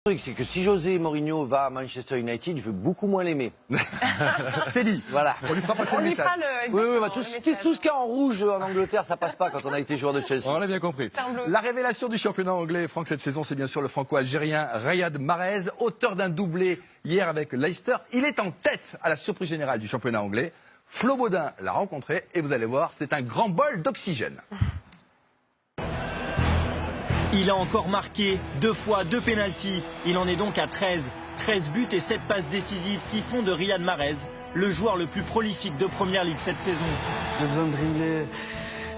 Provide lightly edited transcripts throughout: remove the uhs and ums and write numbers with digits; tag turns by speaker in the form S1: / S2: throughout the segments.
S1: Le truc, c'est que si José Mourinho va à Manchester United, je veux beaucoup moins l'aimer.
S2: C'est dit.
S1: Voilà.
S2: On lui fera passer le message.
S1: Oui, tout ce qui est en rouge en Angleterre, ça passe pas quand on a été joueur de Chelsea.
S2: On l'a bien compris. La révélation du championnat anglais, Franck, cette saison, c'est bien sûr le franco-algérien Riyad Mahrez, auteur d'un doublé hier avec Leicester. Il est en tête à la surprise générale du championnat anglais. Flo Baudin l'a rencontré et vous allez voir, c'est un grand bol d'oxygène.
S3: Il a encore marqué 2 fois 2 pénaltys. Il en est donc à 13. 13 buts et 7 passes décisives qui font de Riyad Mahrez le joueur le plus prolifique de Première Ligue cette saison.
S4: J'ai besoin de dribbler,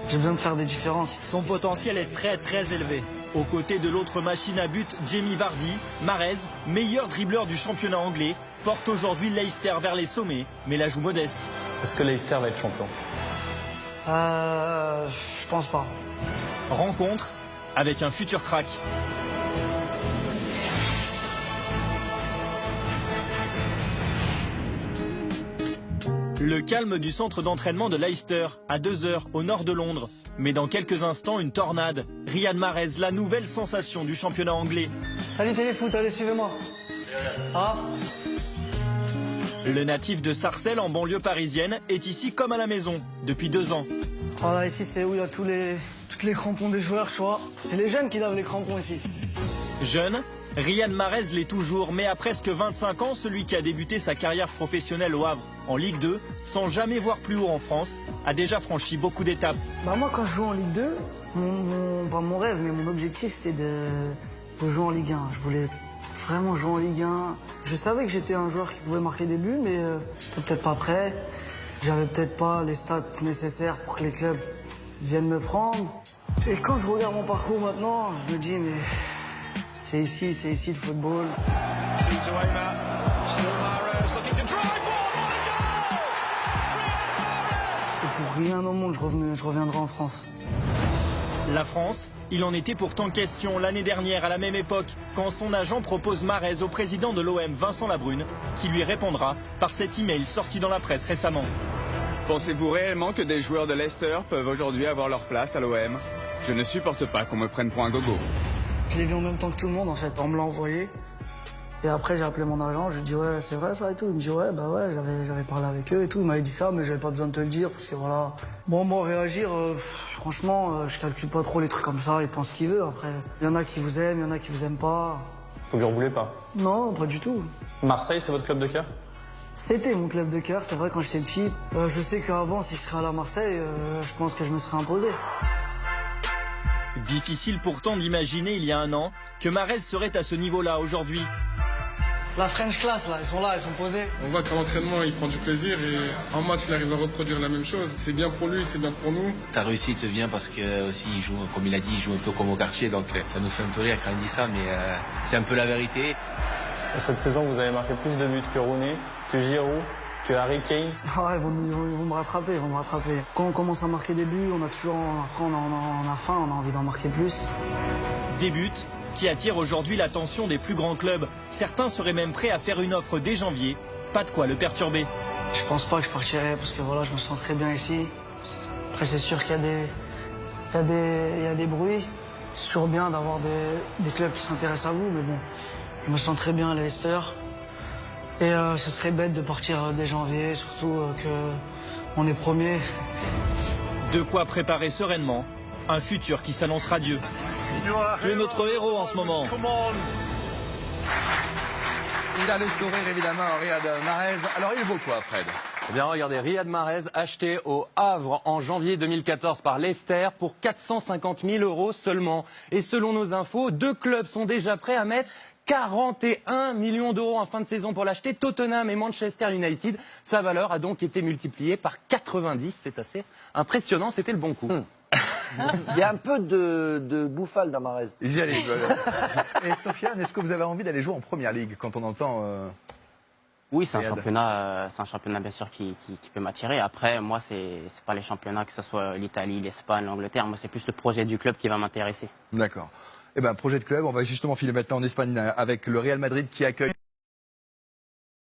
S4: j'ai besoin de faire des différences.
S3: Son potentiel est très élevé. Aux côtés de l'autre machine à but, Jamie Vardy, Mahrez, meilleur dribbleur du championnat anglais, porte aujourd'hui Leicester vers les sommets, mais la joue modeste.
S5: Est-ce que Leicester va être champion?
S4: Je pense pas.
S3: Rencontre avec un futur crack. Le calme du centre d'entraînement de Leicester, à 2 heures au nord de Londres. Mais dans quelques instants, une tornade. Riyad Mahrez, la nouvelle sensation du championnat anglais.
S4: Salut Téléfoot, allez suivez-moi. Ah.
S3: Le natif de Sarcelles, en banlieue parisienne, est ici comme à la maison, depuis 2 ans.
S4: Voilà, ici c'est où il y a toutes les crampons des joueurs, tu vois. C'est les jeunes qui lavent les crampons ici.
S3: Jeune, Riyad Mahrez l'est toujours, mais à presque 25 ans, celui qui a débuté sa carrière professionnelle au Havre, en Ligue 2, sans jamais voir plus haut en France, a déjà franchi beaucoup d'étapes.
S4: Bah moi quand je joue en Ligue 2, pas mon rêve, mais mon objectif c'était de jouer en Ligue 1. Je voulais vraiment jouer en Ligue 1. Je savais que j'étais un joueur qui pouvait marquer des buts, mais j'étais peut-être pas prêt. J'avais peut-être pas les stats nécessaires pour que les clubs viennent me prendre. Et quand je regarde mon parcours maintenant, je me dis mais c'est ici le football. Et pour rien au monde, je reviendrai en France.
S3: La France, il en était pourtant question l'année dernière à la même époque, quand son agent propose Mahrez au président de l'OM, Vincent Labrune, qui lui répondra par cet email sorti dans la presse récemment.
S6: Pensez-vous réellement que des joueurs de Leicester peuvent aujourd'hui avoir leur place à l'OM? Je ne supporte pas qu'on me prenne pour un gogo.
S4: Je l'ai vu en même temps que tout le monde en fait, on me l'a envoyé. Et après j'ai appelé mon agent, je lui ai dit ouais c'est vrai ça et tout. Il me dit ouais bah ouais j'avais parlé avec eux et tout. Il m'avait dit ça mais j'avais pas besoin de te le dire parce que voilà. Bon moi réagir, franchement je calcule pas trop les trucs comme ça, il pense ce qu'il veut après. Il y en a qui vous aiment, il y en a qui vous aiment pas.
S5: Vous lui en voulez pas?
S4: Non pas du tout.
S5: Marseille c'est votre club de cœur?
S4: C'était mon club de cœur, c'est vrai quand j'étais petit. Je sais qu'avant si je serais allé à Marseille, je pense que je me serais imposé.
S3: Difficile pourtant d'imaginer il y a 1 an que Mahrez serait à ce niveau-là aujourd'hui.
S4: La French class là, ils sont posés.
S7: On voit qu'à l'entraînement il prend du plaisir et en match il arrive à reproduire la même chose. C'est bien pour lui, c'est bien pour nous.
S8: Sa réussite vient parce que aussi il joue, comme il a dit, il joue un peu comme au quartier, donc ça nous fait un peu rire quand il dit ça, mais c'est un peu la vérité.
S5: Cette saison vous avez marqué plus de buts que Rooney, que Giroud, que Harry Kane.
S4: Ouais, ils vont me rattraper, Quand on commence à marquer des buts, après on a faim, on a envie d'en marquer plus.
S3: Des buts qui attirent aujourd'hui l'attention des plus grands clubs. Certains seraient même prêts à faire une offre dès janvier. Pas de quoi le perturber.
S4: Je pense pas que je partirai parce que voilà, je me sens très bien ici. Après c'est sûr qu'il y a des bruits. C'est toujours bien d'avoir des clubs qui s'intéressent à vous, mais bon, je me sens très bien à Leicester. Et ce serait bête de partir dès janvier, surtout qu'on est premier.
S3: De quoi préparer sereinement un futur qui s'annonce radieux. Tu es notre héros en ce moment.
S2: Il a le sourire évidemment, Riyad Mahrez. Alors il vaut quoi, Fred?
S1: Eh bien, regardez, Riyad Mahrez, acheté au Havre en janvier 2014 par Leicester pour 450 000 € seulement. Et selon nos infos, 2 clubs sont déjà prêts à mettre 41 millions d'euros en fin de saison pour l'acheter. Tottenham et Manchester United. Sa valeur a donc été multipliée par 90. C'est assez impressionnant, c'était le bon coup. Il y a un peu de bouffale dans Mahrez.
S2: J'y allais. Et Sofiane, est-ce que vous avez envie d'aller jouer en Première Ligue quand on entend...
S9: Oui, c'est un championnat bien sûr qui peut m'attirer. Après, moi, c'est pas les championnats, que ce soit l'Italie, l'Espagne, l'Angleterre. Moi, c'est plus le projet du club qui va m'intéresser.
S2: D'accord. Eh bien, projet de club, on va justement filer maintenant en Espagne avec le Real Madrid qui accueille